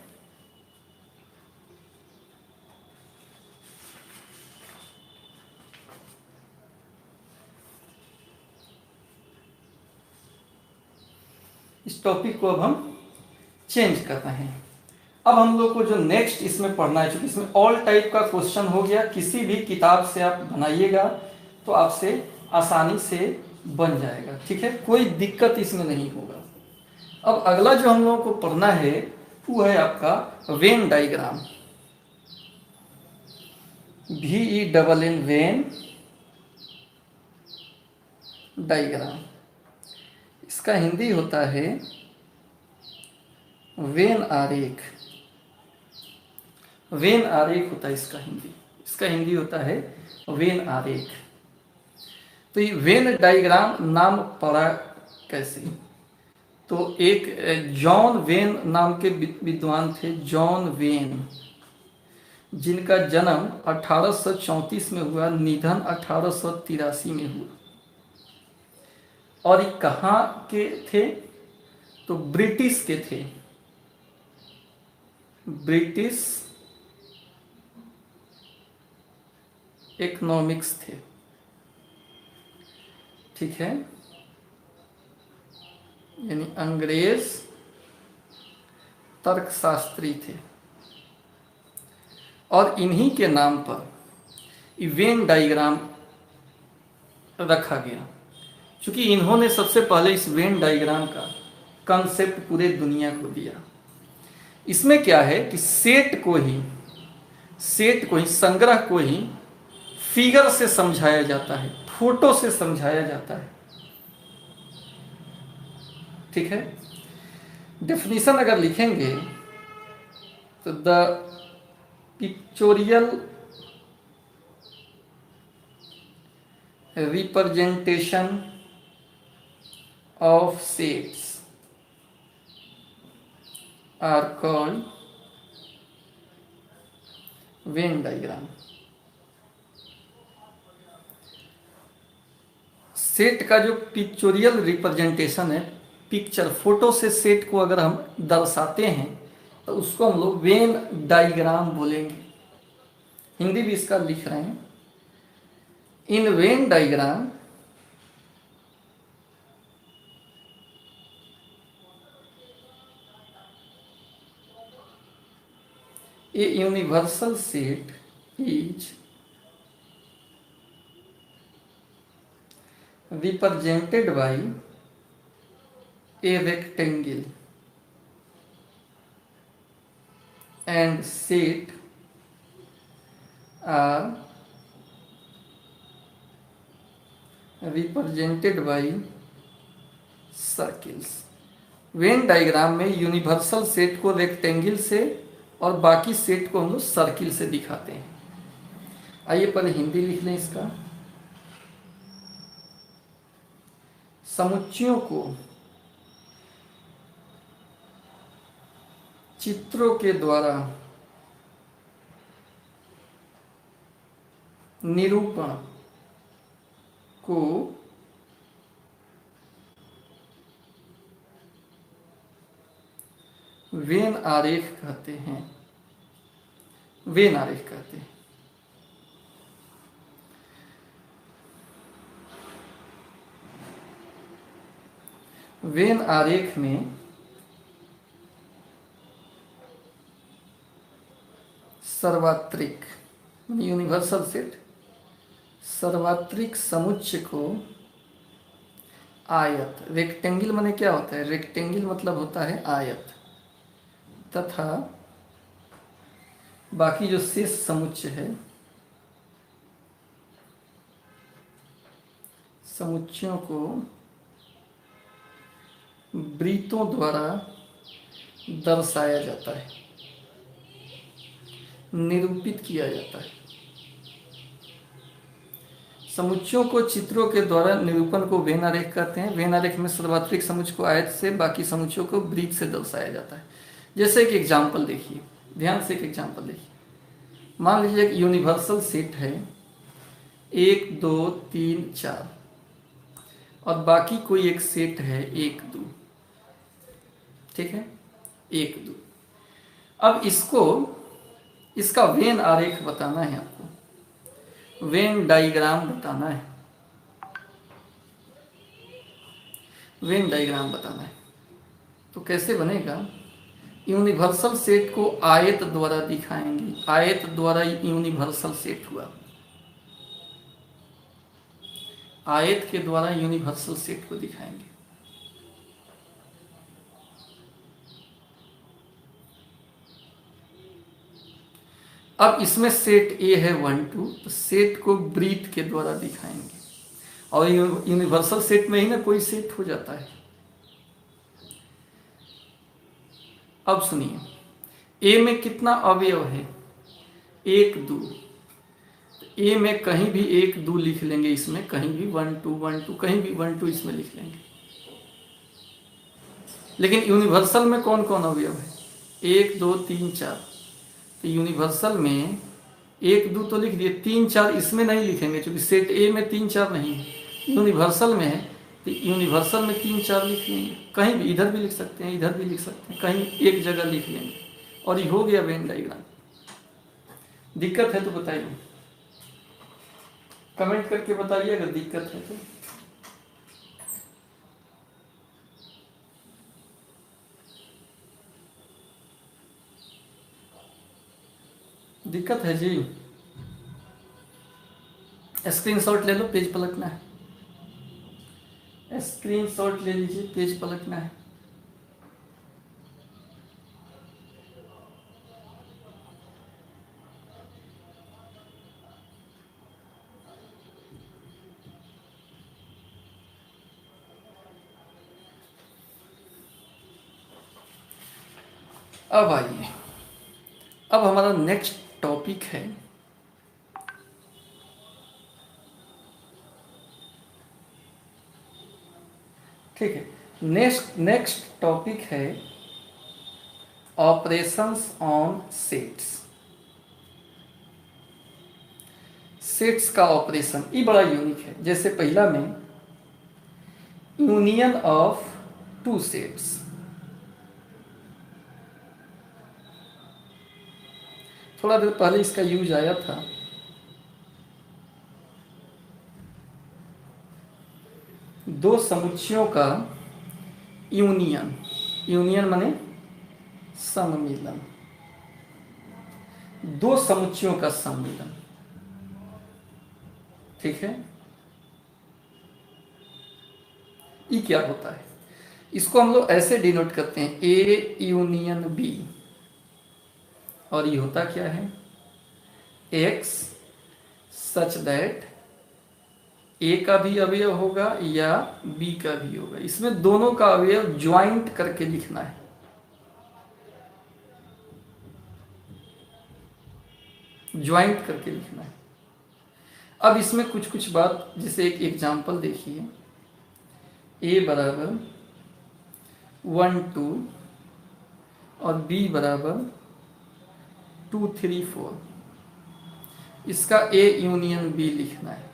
इस टॉपिक को अब हम चेंज कर रहे हैं। अब हम लोग को जो नेक्स्ट इसमें पढ़ना है, क्योंकि इसमें ऑल टाइप का क्वेश्चन हो गया, किसी भी किताब से आप बनाइएगा तो आपसे आसानी से बन जाएगा, ठीक है, कोई दिक्कत इसमें नहीं होगा। अब अगला जो हम लोगों को पढ़ना है वो है आपका Venn diagram, VENN Venn diagram. इसका हिंदी होता है वेन आरेख, वेन आरेख होता है इसका हिंदी, इसका हिंदी होता है वेन आरेख। तो ये वेन डायग्राम नाम पड़ा कैसे? तो एक जॉन वेन नाम के विद्वान थे, जॉन वेन, जिनका जन्म 1834 में हुआ, निधन 1883 में हुआ। और ये कहाँ के थे? तो ब्रिटिश के थे, ब्रिटिश इकोनॉमिक्स थे, ठीक है, यानी अंग्रेज तर्कशास्त्री थे। और इन्हीं के नाम पर वेन डायग्राम रखा गया, क्योंकि इन्होंने सबसे पहले इस वेन डायग्राम का कॉन्सेप्ट पूरे दुनिया को दिया। इसमें क्या है कि सेट को ही, संग्रह को ही फिगर से समझाया जाता है, फोटो से समझाया जाता है, ठीक है। डेफिनेशन अगर लिखेंगे तो the pictorial representation of sets are called Venn diagram. Set का जो पिक्चोरियल रिप्रेजेंटेशन है, पिक्चर, फोटो से सेट को अगर हम दर्शाते हैं तो उसको हम लोग वेन डायग्राम बोलेंगे। हिंदी भी इसका लिख रहे हैं। In Venn diagram a universal set is represented by a rectangle and set are represented by circles. Venn diagram में यूनिवर्सल सेट को रेक्टेंगल से और बाकी सेट को हम लोग सर्किल से दिखाते हैं। आइए पहले हिंदी लिख लें इसका। समुच्चयों को चित्रों के द्वारा निरूपण को वेन आरेख कहते हैं, वेन आरेख कहते हैं। वेन आरेख में सार्वत्रिक यूनिवर्सल सेट, सार्वत्रिक समुच्चय को आयत, रेक्टेंगल माने क्या होता है? रेक्टेंगल मतलब होता है आयत, तथा बाकी जो शेष समुच्चय है, समुच्चयों को वृत्तों द्वारा दर्शाया जाता है, निरूपित किया जाता है। समुच्चयों को चित्रों के द्वारा निरूपण को वेन आरेख कहते हैं। वेन आरेख में सार्वत्रिक समुच्चय को आयत से, बाकी समुच्चयों को वृत्त से दर्शाया जाता है। जैसे एक एग्जाम्पल देखिए, ध्यान से एक एग्जाम्पल देखिए। मान लीजिए एक यूनिवर्सल सेट है 1 2 3 4 और बाकी कोई एक सेट है 1 2, ठीक है, 1 2। अब इसका वेन आरेख बताना है आपको, वेन डायग्राम बताना है, वेन डायग्राम बताना है। तो कैसे बनेगा? यूनिवर्सल सेट को आयत द्वारा दिखाएंगे, आयत द्वारा यूनिवर्सल सेट हुआ, आयत के द्वारा यूनिवर्सल सेट को दिखाएंगे। अब इसमें सेट ए है 1 2, तो सेट को वृत्त के द्वारा दिखाएंगे। और यूनिवर्सल सेट में ही ना कोई सेट हो जाता है। अब सुनिए, ए में कितना अवयव है? 1 2। ए में कहीं भी 1 2 लिख लेंगे, इसमें कहीं भी 1 2 1 2 कहीं भी 1 2 इसमें लिख लेंगे। लेकिन यूनिवर्सल में कौन कौन अवयव है? 1 2 3 4। तो यूनिवर्सल में 1 2 तो लिख दिए, 3 4 इसमें नहीं लिखेंगे क्योंकि सेट ए में 3 4 नहीं है, यूनिवर्सल में है। तो यूनिवर्सल में 3 4 लिख लेंगे, कहीं भी इधर भी लिख सकते हैं, इधर भी लिख सकते हैं, कहीं एक जगह लिख लेंगे और ये हो गया वेन डायग्राम। दिक्कत है तो बताइए, कमेंट करके बताइए अगर दिक्कत है तो। दिक्कत है जी? स्क्रीनशॉट ले लो, पेज पलटना है। स्क्रीनशॉट ले लीजिए, पेज पलटना है। अब आइए, अब हमारा नेक्स्ट टॉपिक है ठीक है, नेक्स्ट टॉपिक है ऑपरेशंस ऑन सेट्स। सेट्स का ऑपरेशन ये बड़ा यूनिक है। जैसे पहला में यूनियन ऑफ 2 सेट्स, थोड़ा देर पहले इसका यूज आया था। दो समुच्चयों का यूनियन, यूनियन माने सम्मिलन, दो समुच्चयों का सम्मिलन, ठीक है। ये क्या होता है? इसको हम लोग ऐसे डिनोट करते हैं, ए यूनियन बी। और ये होता क्या है? एक्स सच दैट ए का भी अवयव होगा या बी का भी होगा। इसमें दोनों का अवयव ज्वाइंट करके लिखना है। ज्वाइंट करके लिखना है। अब इसमें कुछ कुछ बात, जैसे एक एग्जांपल देखिए, ए बराबर 1 2 और बी बराबर 2 3 4। इसका ए यूनियन बी लिखना है।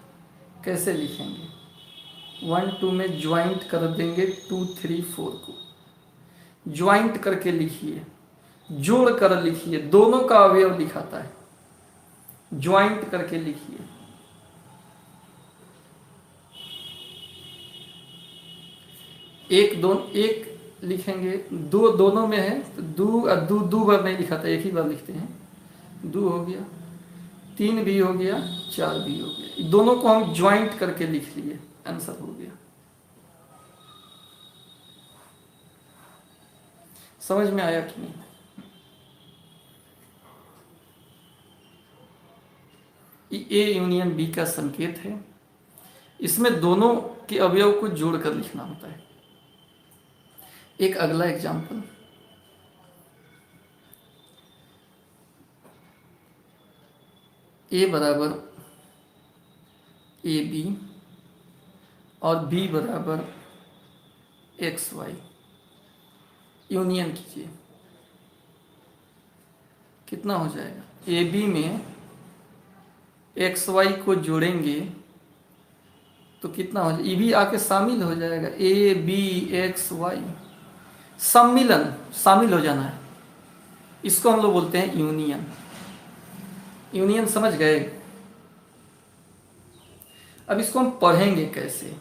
कैसे लिखेंगे? 1 2 में ज्वाइंट कर देंगे 2 3 4 को, ज्वाइंट करके लिखिए, जोड़ कर लिखिए, दोनों का अवयव लिखाता है, ज्वाइंट करके लिखिए। एक लिखेंगे, दो दोनों में है तो दो बार नहीं लिखा था, एक ही बार लिखते हैं। 2 हो गया, 3 भी हो गया, 4 भी हो गया। दोनों को हम ज्वाइंट करके लिख लिए, आंसर हो गया। समझ में आया कि नहीं? ए यूनियन बी का संकेत है। इसमें दोनों के अवयव को जोड़कर लिखना होता है। एक अगला एग्जाम्पल, ए बराबर ए बी और बी बराबर एक्स वाई। यूनियन कीजिए, कितना हो जाएगा? ए बी में एक्स वाई को जोड़ेंगे तो कितना हो जाएगा? ये भी आके शामिल हो जाएगा, ए बी एक्स वाई, सम्मिलन, शामिल हो जाना है। इसको हम लोग बोलते हैं यूनियन। यूनियन समझ गए? अब इसको हम पढ़ेंगे कैसे?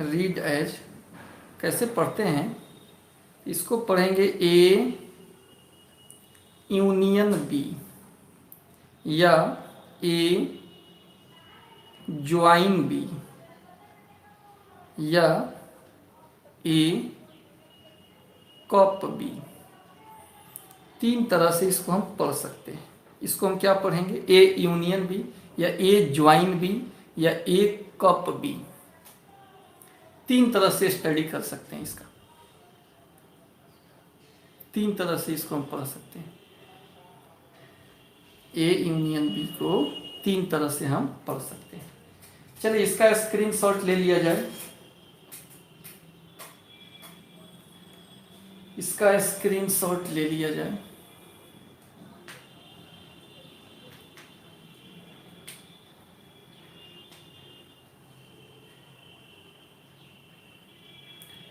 रीड एज कैसे पढ़ते हैं? इसको पढ़ेंगे ए यूनियन बी या ए ज्वाइन बी या ए कॉप बी। 3 तरह से इसको हम पढ़ सकते हैं। इसको हम क्या पढ़ेंगे? ए यूनियन बी या ए ज्वाइन बी या ए कॉप बी। तीन तरह से स्टडी कर सकते हैं इसका, तीन तरह से इसको हम पढ़ सकते हैं। ए यूनियन बी को तीन तरह से हम पढ़ सकते हैं। चलिए इसका स्क्रीनशॉट ले लिया जाए, इसका स्क्रीनशॉट ले लिया जाए।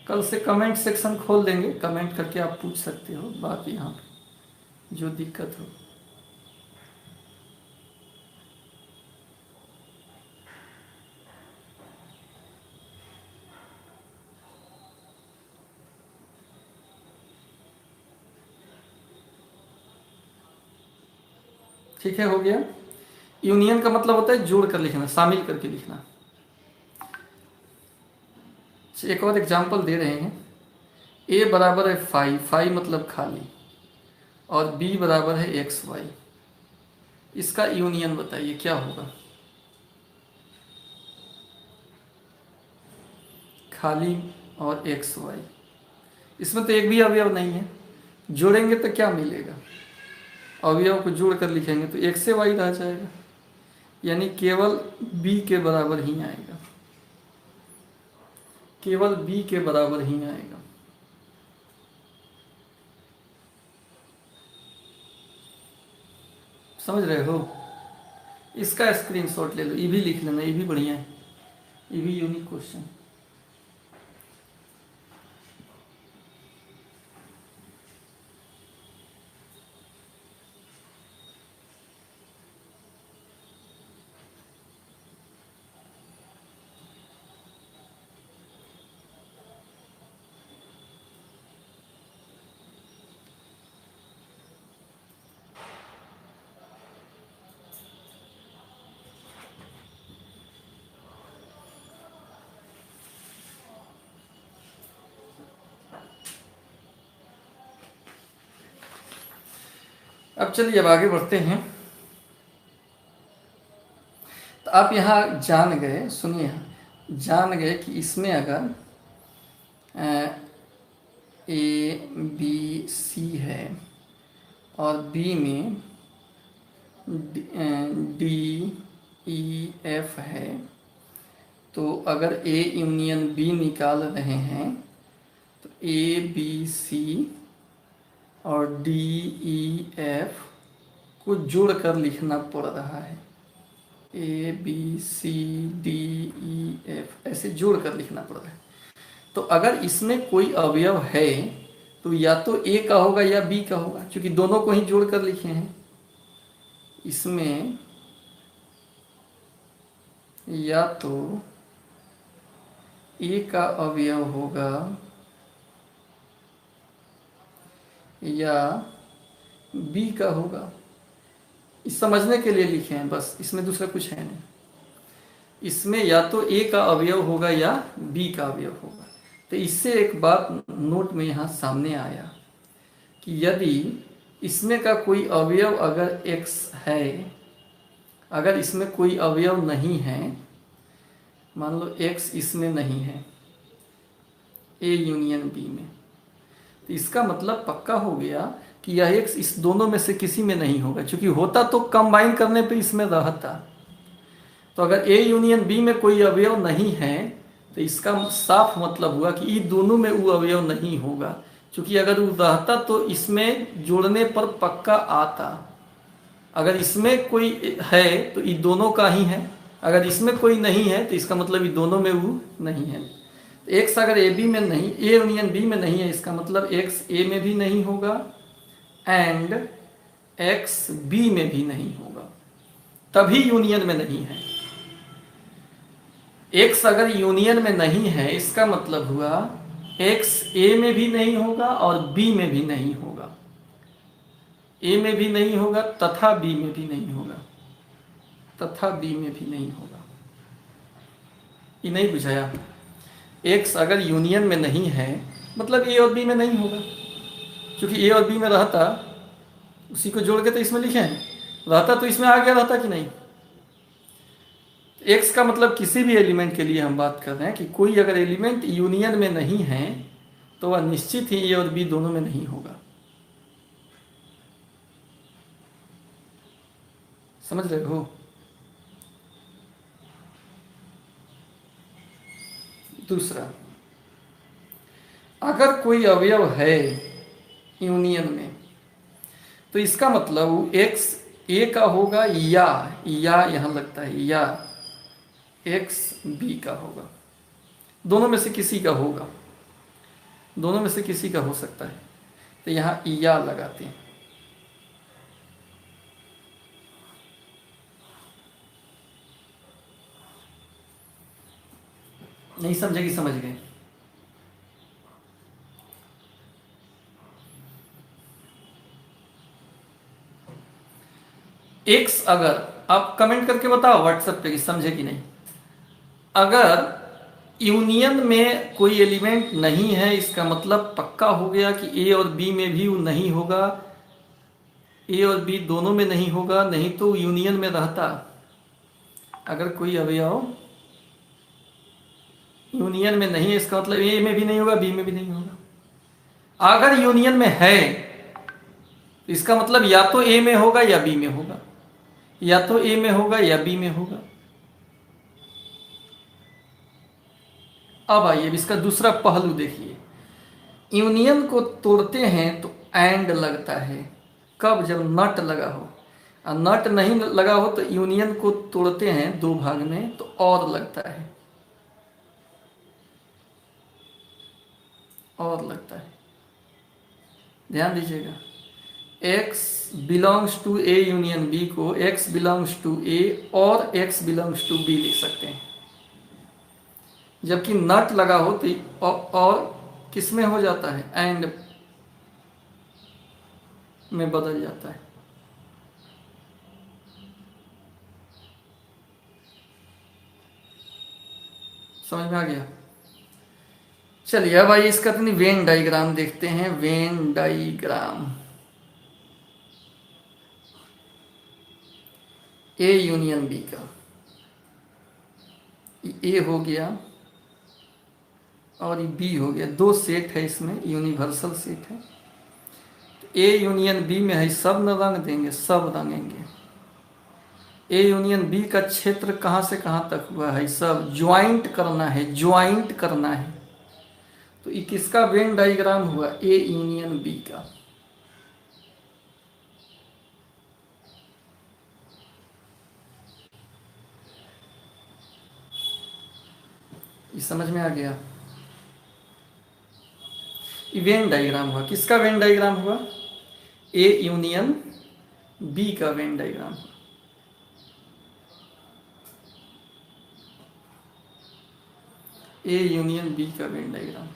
कल से कमेंट सेक्शन खोल देंगे, कमेंट करके आप पूछ सकते हो बात यहाँ पे जो दिक्कत हो। ठीक है, हो गया। यूनियन का मतलब होता है जोड़ कर लिखना, शामिल करके लिखना। एक और एग्जांपल दे रहे हैं। ए बराबर है 5, 5 मतलब खाली, और बी बराबर है एक्स वाई। इसका यूनियन बताइए क्या होगा। खाली और एक्स वाई, इसमें तो एक भी अवयव नहीं है, जोड़ेंगे तो क्या मिलेगा। अवयव को जोड़ कर लिखेंगे तो एक्स से वाई रह जाएगा, यानी केवल बी के बराबर ही आएगा, केवल बी के बराबर ही आएगा। समझ रहे हो। इसका स्क्रीनशॉट ले लो, ये भी लिख लेना, ये भी बढ़िया है, ये भी यूनिक क्वेश्चन। अब चलिए अब आगे बढ़ते हैं। तो आप यहाँ जान गए, सुनिए, यहाँ जान गए कि इसमें अगर ए बी सी है और बी में डी ई एफ है, तो अगर ए यूनियन बी निकाल रहे हैं तो ए बी सी और डी ई एफ को जोड़ कर लिखना पड़ रहा है। A B C D E F ऐसे जोड़ कर लिखना पड़ रहा है। तो अगर इसमें कोई अवयव है तो या तो ए का होगा या बी का होगा, क्योंकि दोनों को ही जोड़ कर लिखे हैं। इसमें या तो ए का अवयव होगा या बी का होगा। इस समझने के लिए लिखे हैं बस, इसमें दूसरा कुछ है नहीं। इसमें या तो ए का अवयव होगा या बी का अवयव होगा। तो इससे एक बात नोट में यहाँ सामने आया कि यदि इसमें का कोई अवयव अगर x है, अगर इसमें कोई अवयव नहीं है, मान लो x इसमें नहीं है ए यूनियन बी में, तो इसका मतलब पक्का हो गया कि यह x इस दोनों में से किसी में नहीं होगा, क्योंकि होता तो कंबाइन करने पे इसमें रहता। तो अगर ए यूनियन बी में कोई अवयव नहीं है तो इसका साफ मतलब हुआ कि ये दोनों में वो अवयव नहीं होगा, क्योंकि अगर वो रहता तो इसमें जोड़ने पर पक्का आता। अगर इसमें कोई है तो ये दोनों का ही है, अगर इसमें कोई नहीं है तो इसका मतलब ये दोनों में वो नहीं है। एक्स अगर ए बी में नहीं, ए यूनियन बी में नहीं है, इसका मतलब एक्स ए में भी नहीं होगा एंड एक्स बी में भी नहीं होगा, तभी यूनियन में नहीं है। एक्स अगर यूनियन में नहीं है इसका मतलब हुआ एक्स ए में भी नहीं होगा और बी में भी नहीं होगा, ए में भी नहीं होगा तथा बी में भी नहीं होगा, तथा बी में भी नहीं होगा। ये नहीं बुझाया। एक्स अगर यूनियन में नहीं है मतलब ए और बी में नहीं होगा, क्योंकि ए और बी में रहता, उसी को जोड़ के तो इसमें लिखे हैं, रहता तो इसमें आ गया रहता कि नहीं। एक्स का मतलब किसी भी एलिमेंट के लिए हम बात कर रहे हैं कि कोई अगर एलिमेंट यूनियन में नहीं है तो वह निश्चित ही ए और बी दोनों में नहीं होगा। समझ रहे हो? दूसरा, अगर कोई अवयव है यूनियन में तो इसका मतलब एक्स ए का होगा या यहां लगता है या एक्स बी का होगा। दोनों में से किसी का होगा, दोनों में से किसी का हो सकता है, तो यहां या लगाते हैं। नहीं समझेगी, समझ गए? एक्स, अगर आप कमेंट करके बताओ व्हाट्सएप पे कि समझे कि नहीं। अगर यूनियन में कोई एलिमेंट नहीं है इसका मतलब पक्का हो गया कि ए और बी में भी वो नहीं होगा, ए और बी दोनों में नहीं होगा, नहीं तो यूनियन में रहता। अगर कोई अवयव यूनियन में नहीं है इसका मतलब ए में भी नहीं होगा, बी में भी नहीं होगा। अगर यूनियन में है तो इसका मतलब या तो ए में होगा या बी में होगा, या तो ए में होगा या बी में होगा। अब आइए इसका दूसरा पहलू देखिए। यूनियन को तोड़ते हैं तो एंड लगता है, कब? जब नट लगा हो। और नट नहीं लगा हो तो यूनियन को तोड़ते हैं दो भाग में तो और लगता है, और लगता है। ध्यान दीजिएगा, x belongs to A union B को x बिलोंग्स टू ए और x बिलोंग्स टू बी लिख सकते हैं। जबकि नट लगा हो तो और किस में हो जाता है? एंड में बदल जाता है। समझ में आ गया? चलिए अब आइए इसका अपनी वेन डायग्राम देखते हैं। Venn diagram, A union B का, ए हो गया और ये बी हो गया। दो सेट है इसमें, यूनिवर्सल सेट है। ए यूनियन बी में है, सब न रंग देंगे, सब रंगेंगे। ए यूनियन बी का क्षेत्र कहाँ से कहाँ तक हुआ है, सब ज्वाइंट करना है, ज्वाइंट करना है। तो ये किसका वेन डायग्राम हुआ? ए यूनियन बी का। ये समझ में आ गया? ये वेन डायग्राम हुआ, किसका वेन डायग्राम हुआ? ए यूनियन बी का वेन डायग्राम हुआ। ए यूनियन बी का वेन डायग्राम।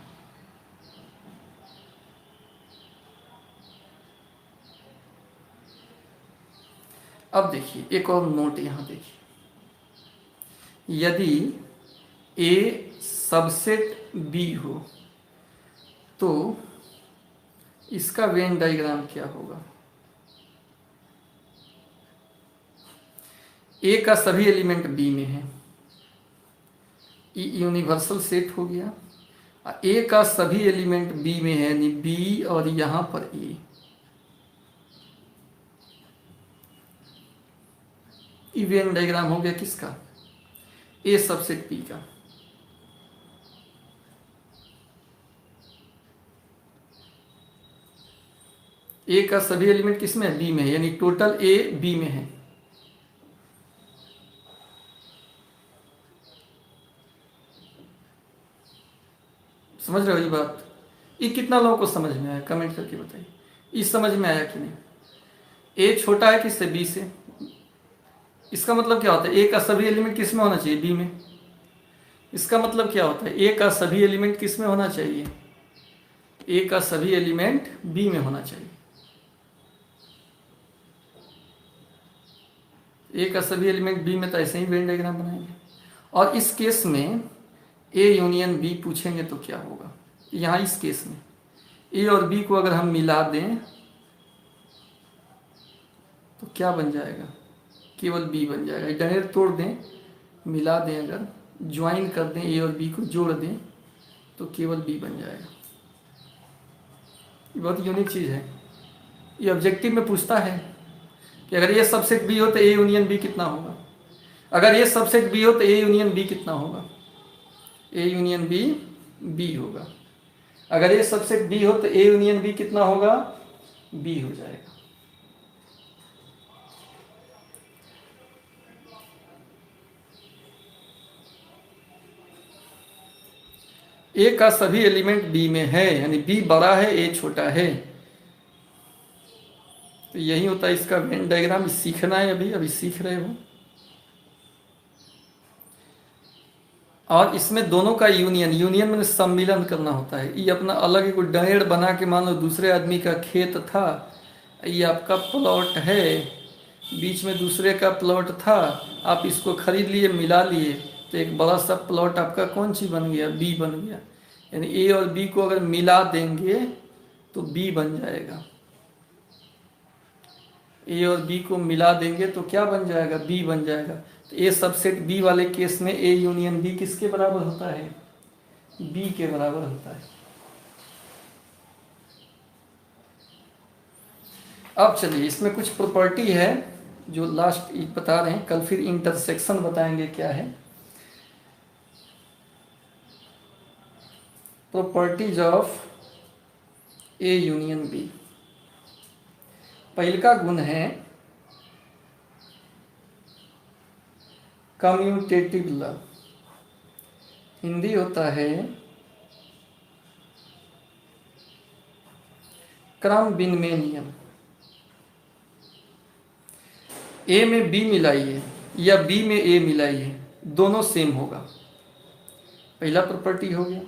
अब देखिए एक और नोट यहां देखिए, यदि ए सबसेट बी हो तो इसका वेन डायग्राम क्या होगा? ए का सभी एलिमेंट बी में है, यूनिवर्सल सेट हो गया। ए का सभी एलिमेंट बी में है, यानी बी और यहां पर ए। वेन डायग्राम हो गया किसका? ए सबसेट बी का। ए का सभी एलिमेंट किस में है? बी में है, यानी टोटल ए बी में है। समझ रहे हो ये बात? ये कितना लोगों को समझ में आया? कमेंट करके बताइए, ये समझ में आया कि नहीं? ए छोटा है किससे? बी से। इसका मतलब क्या होता है? ए का सभी एलिमेंट किस में होना चाहिए? बी में। इसका मतलब क्या होता है? ए का सभी एलिमेंट किस में होना चाहिए? ए का सभी एलिमेंट बी में होना चाहिए। ए का सभी एलिमेंट बी में, तो ऐसे ही वेन डायग्राम बनाएंगे। और इस केस में ए यूनियन बी पूछेंगे तो क्या होगा? यहां इस केस में ए और बी को अगर हम मिला दें तो क्या बन जाएगा? केवल बी बन जाएगा। डायरेक्ट तोड़ दें मिला दें, अगर ज्वाइन कर दें, ए और बी को जोड़ दें तो केवल बी बन जाएगा। ये बहुत यूनिक चीज़ है। ये ऑब्जेक्टिव में पूछता है कि अगर ये सबसेट बी हो तो ए यूनियन बी कितना होगा, अगर ये सबसेट बी हो तो ए यूनियन बी कितना होगा, ए यूनियन बी बी होगा। अगर ये सबसेट बी हो तो ए यूनियन बी कितना होगा, बी हो जाएगा। ए का सभी एलिमेंट बी में है, यानी बी बड़ा है ए छोटा है। तो यही होता है इसका वेन डायग्राम। सीखना है, अभी अभी सीख रहे हो। और इसमें दोनों का यूनियन, यूनियन में सम्मिलन करना होता है। ये अपना अलग एक डायड़ बना के, मान लो दूसरे आदमी का खेत था, ये आपका प्लॉट है, बीच में दूसरे का प्लॉट था, आप इसको खरीद लिए, मिला लिए, तो एक बड़ा सा प्लॉट आपका कौन सी बन गया, बी बन गया। यानी ए और बी को अगर मिला देंगे तो बी बन जाएगा। ए और बी को मिला देंगे तो क्या बन जाएगा, बी बन जाएगा। तो ए सबसेट बी वाले केस में ए यूनियन बी किसके बराबर होता है, बी के बराबर होता है। अब चलिए, इसमें कुछ प्रॉपर्टी है जो लास्ट बता रहे हैं, कल फिर इंटरसेक्शन बताएंगे क्या है। Properties of A union B. पहला गुण है कम्यूटेटिव लॉ, हिंदी होता है क्रम विनिमय नियम। ए में बी मिलाइए या बी में ए मिलाइए, दोनों सेम होगा। पहला प्रॉपर्टी हो गया।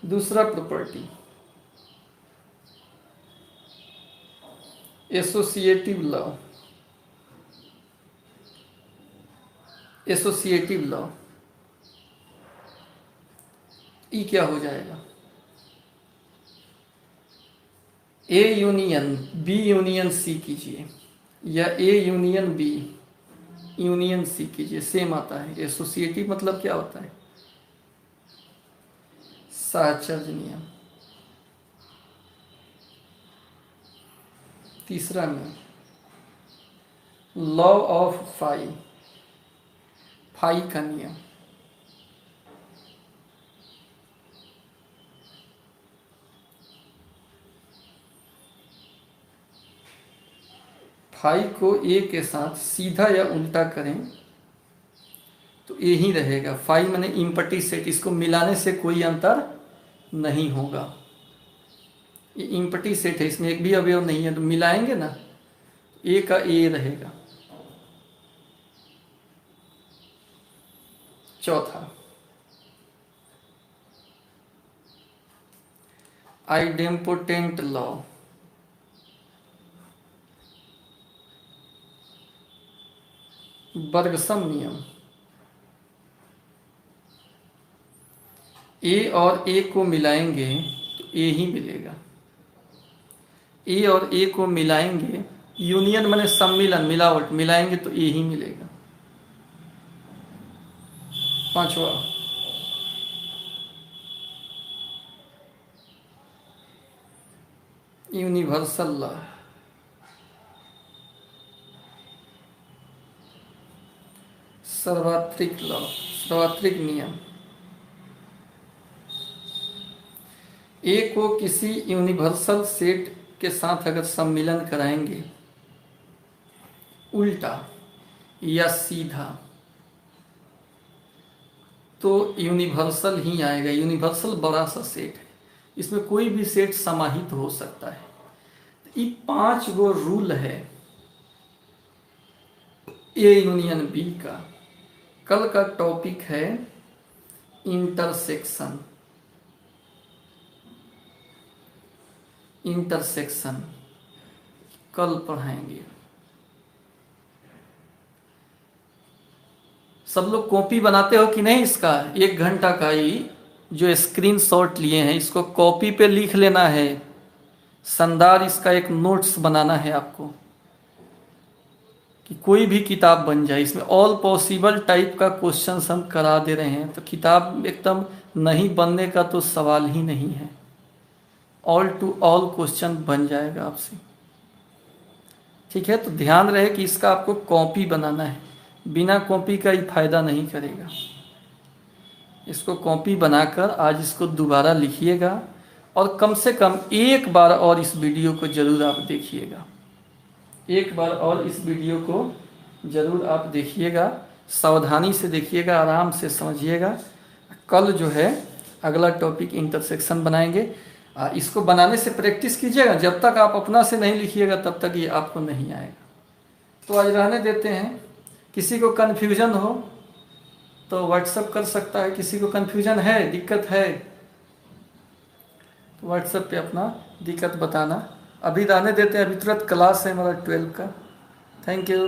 दूसरा property associative law. Associative law ई क्या हो जाएगा, A union B union C कीजिए या A union B union C कीजिए, सेम आता है। एसोसिएटिव मतलब क्या होता है, साहचर्य नियम। तीसरा में लॉ ऑफ फाई, फाई का नियम। फाई को ए के साथ सीधा या उल्टा करें तो ए ही रहेगा। फाई माने इम्पटी सेट, इसको मिलाने से कोई अंतर नहीं होगा। ये इम्पटी सेट है, इसमें एक भी अवयव नहीं है, तो मिलाएंगे ना, ए का ए रहेगा। चौथा आइडेम्पोटेंट लॉ। बर्गसम नियम। ए और ए को मिलाएंगे तो ए ही मिलेगा। ए और ए को मिलाएंगे, यूनियन माने सम्मिलन, मिलावट, मिलाएंगे तो ए ही मिलेगा। पांचवा यूनिवर्सल लॉ। सार्वत्रिक लॉ, सार्वत्रिक नियम। ए को किसी यूनिवर्सल सेट के साथ अगर सम्मिलन कराएंगे, उल्टा या सीधा, तो यूनिवर्सल ही आएगा। यूनिवर्सल बड़ा सा सेट है, इसमें कोई भी सेट समाहित हो सकता है। ये 5 गो रूल है ए यूनियन बी का। कल का टॉपिक है इंटरसेक्शन। इंटरसेक्शन कल पढ़ाएंगे। सब लोग कॉपी बनाते हो कि नहीं इसका, 1 घंटा का ही जो स्क्रीनशॉट लिए हैं, इसको कॉपी पे लिख लेना है। शानदार इसका एक नोट्स बनाना है आपको। कि कोई भी किताब बन जाए, इसमें ऑल पॉसिबल टाइप का क्वेश्चन हम करा दे रहे हैं, तो किताब एकदम नहीं बनने का तो सवाल ही नहीं है। ऑल टू ऑल क्वेश्चन बन जाएगा आपसे। ठीक है, तो ध्यान रहे कि इसका आपको कॉपी बनाना है, बिना कॉपी का ही फायदा नहीं करेगा। इसको कॉपी बनाकर आज इसको दोबारा लिखिएगा और कम से कम एक बार और इस वीडियो को जरूर आप देखिएगा। एक बार और इस वीडियो को जरूर आप देखिएगा, सावधानी से देखिएगा, आराम से समझिएगा। कल जो है अगला टॉपिक इंटरसेक्शन बनाएंगे। इसको बनाने से प्रैक्टिस कीजिएगा, जब तक आप अपना से नहीं लिखिएगा तब तक ये आपको नहीं आएगा। तो आज रहने देते हैं। किसी को कन्फ्यूजन हो तो व्हाट्सएप कर सकता है, किसी को कन्फ्यूजन है, दिक्कत है तो व्हाट्सएप पे अपना दिक्कत बताना। अभी रहने देते हैं, अभी तुरंत क्लास है हमारा 12 का। Thank you.